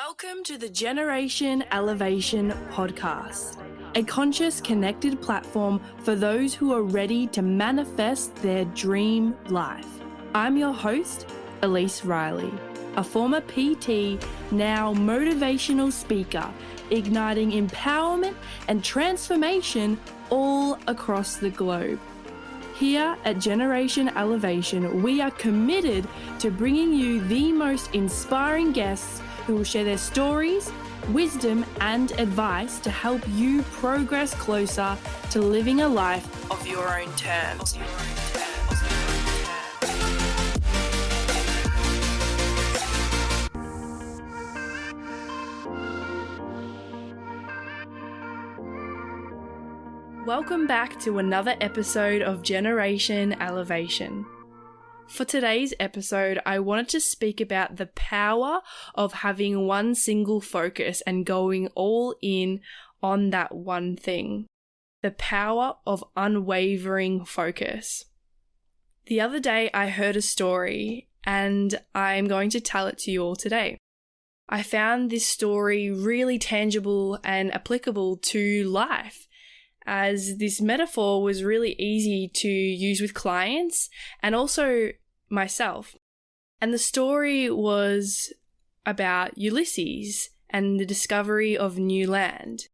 Welcome to the Generation Elevation podcast, a conscious, connected platform for those who are ready to manifest their dream life. I'm your host, Elise Riley, a former PT, now motivational speaker, igniting empowerment and transformation all across the globe. Here at Generation Elevation, we are committed to bringing you the most inspiring guests who will share their stories, wisdom, and advice to help you progress closer to living a life of your own terms. Welcome back to another episode of Generation Elevation. For today's episode, I wanted to speak about the power of having one single focus and going all in on that one thing. The power of unwavering focus. The other day, I heard a story and I'm going to tell it to you all today. I found this story really tangible and applicable to life, as this metaphor was really easy to use with clients and also myself. And the story was about Ulysses and the discovery of new land.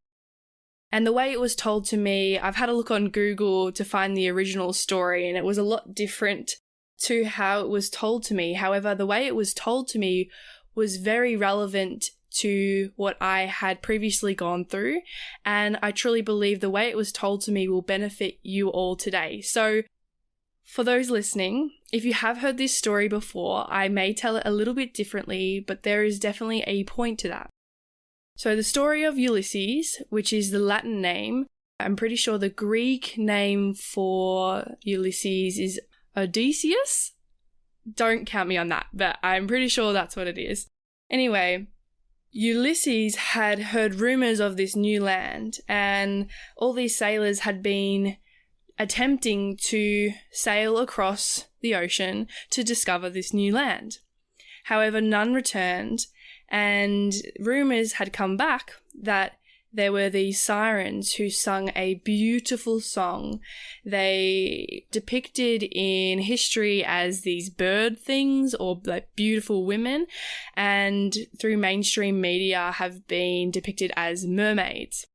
And the way it was told to me, I've had a look on Google to find the original story, and it was a lot different to how it was told to me. However, the way it was told to me was very relevant to what I had previously gone through, and I truly believe the way it was told to me will benefit you all today. So for those listening, if you have heard this story before, I may tell it a little bit differently, but there is definitely a point to that. So the story of Ulysses, which is the Latin name, I'm pretty sure the Greek name for Ulysses is Odysseus. Don't count me on that, but I'm pretty sure that's what it is. Anyway, Ulysses had heard rumors of this new land, and all these sailors had been attempting to sail across the ocean to discover this new land. However, none returned, and rumors had come back that there were these sirens who sung a beautiful song. They depicted in history as these bird things or like beautiful women, and through mainstream media have been depicted as mermaids.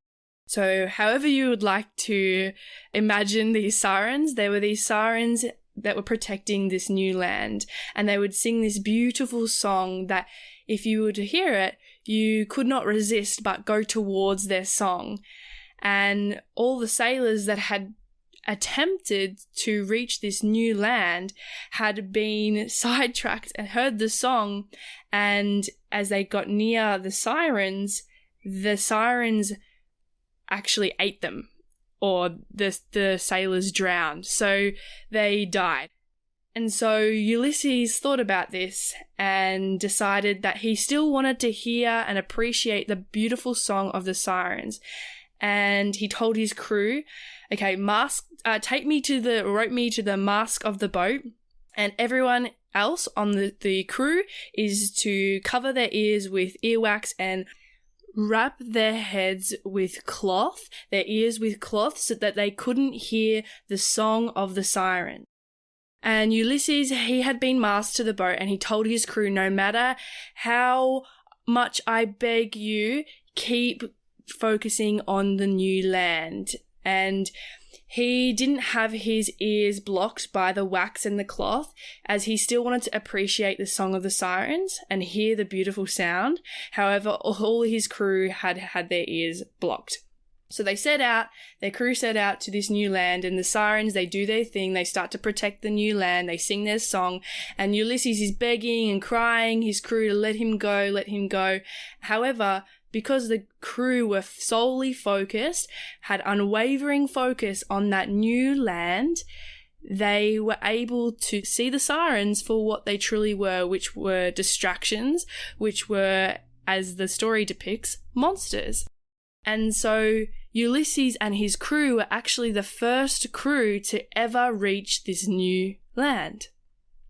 So however you would like to imagine these sirens, there were these sirens that were protecting this new land, and they would sing this beautiful song that if you were to hear it, you could not resist but go towards their song. And all the sailors that had attempted to reach this new land had been sidetracked and heard the song, and as they got near the sirens actually ate them, or the sailors drowned, so they died. And so Ulysses thought about this and decided that he still wanted to hear and appreciate the beautiful song of the sirens. And he told his crew, okay, rope me to the mast of the boat, and everyone else on the crew is to cover their ears with earwax and wrap their heads with cloth, their ears with cloth, so that they couldn't hear the song of the siren. And Ulysses, he had been masked to the boat, and he told his crew, no matter how much I beg you, keep focusing on the new land. And he didn't have his ears blocked by the wax and the cloth, as he still wanted to appreciate the song of the sirens and hear the beautiful sound. However, all his crew had their ears blocked. So their crew set out to this new land, and the sirens, they do their thing. They start to protect the new land. They sing their song, and Ulysses is begging and crying his crew to let him go. However, because the crew were solely focused, had unwavering focus on that new land, they were able to see the sirens for what they truly were, which were distractions, which were, as the story depicts, monsters. And so Ulysses and his crew were actually the first crew to ever reach this new land.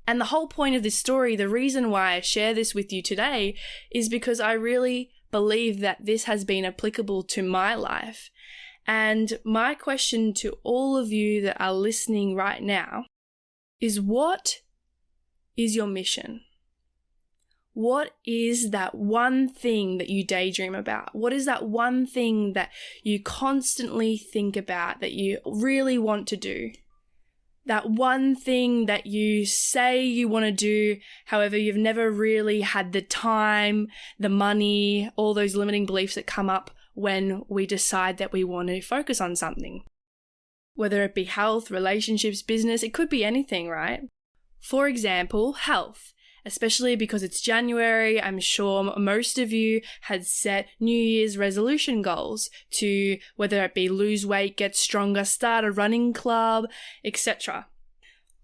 And the whole point of this story, the reason why I share this with you today, is because I really believe that this has been applicable to my life. And my question to all of you that are listening right now is, what is your mission? What is that one thing that you daydream about? What is that one thing that you constantly think about, that you really want to do? That one thing that you say you want to do, however, you've never really had the time, the money, all those limiting beliefs that come up when we decide that we want to focus on something. Whether it be health, relationships, business, it could be anything, right? For example, health. Especially because it's January, I'm sure most of you had set New Year's resolution goals to, whether it be lose weight, get stronger, start a running club, etc.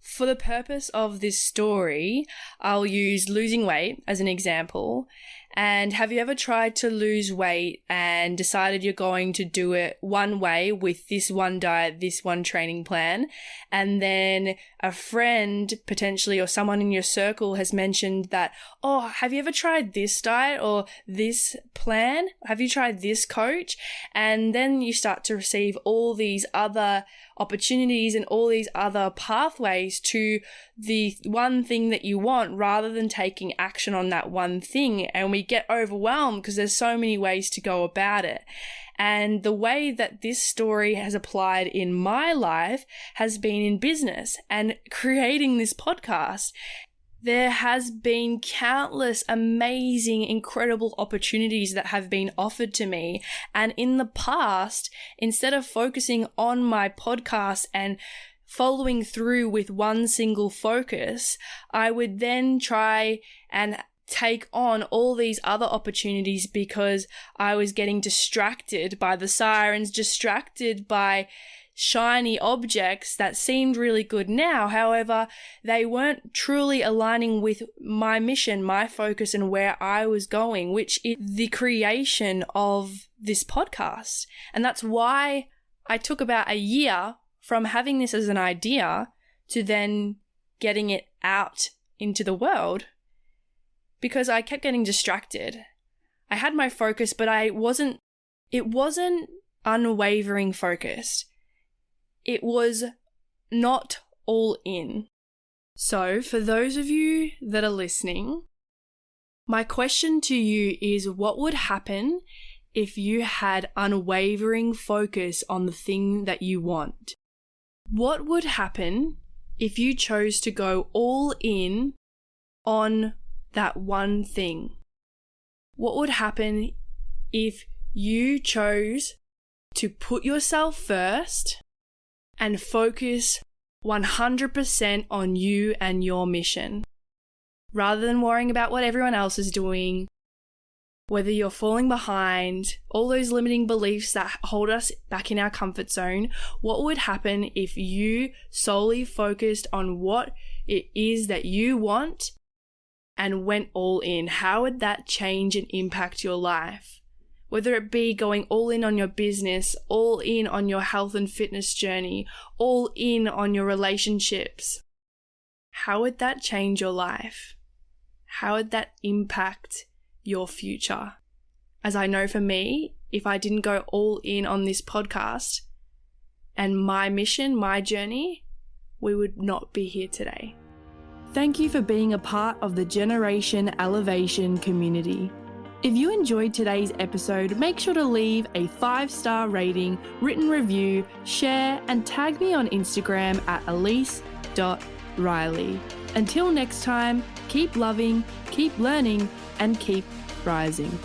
For the purpose of this story, I'll use losing weight as an example. And have you ever tried to lose weight and decided you're going to do it one way with this one diet, this one training plan, and then a friend potentially or someone in your circle has mentioned that, oh, have you ever tried this diet or this plan? Have you tried this coach? And then you start to receive all these other opportunities and all these other pathways to the one thing that you want, rather than taking action on that one thing. And we get overwhelmed because there's so many ways to go about it. And the way that this story has applied in my life has been in business and creating this podcast. There has been countless amazing, incredible opportunities that have been offered to me. And in the past, instead of focusing on my podcast and following through with one single focus, I would then try and take on all these other opportunities because I was getting distracted by the sirens, distracted by shiny objects that seemed really good now. However, they weren't truly aligning with my mission, my focus, and where I was going, which is the creation of this podcast. And that's why I took about a year from having this as an idea to then getting it out into the world, because I kept getting distracted. I had my focus, but it wasn't unwavering focused. It was not all in. So for those of you that are listening, my question to you is, what would happen if you had unwavering focus on the thing that you want? What would happen if you chose to go all in on that one thing? What would happen if you chose to put yourself first and focus 100% on you and your mission, rather than worrying about what everyone else is doing, whether you're falling behind, all those limiting beliefs that hold us back in our comfort zone? What would happen if you solely focused on what it is that you want and went all in? How would that change and impact your life? Whether it be going all in on your business, all in on your health and fitness journey, all in on your relationships. How would that change your life? How would that impact your future? As I know for me, if I didn't go all in on this podcast and my mission, my journey, we would not be here today. Thank you for being a part of the Generation Elevation community. If you enjoyed today's episode, make sure to leave a 5-star rating, written review, share, and tag me on Instagram at elise.riley. Until next time, keep loving, keep learning, and keep rising.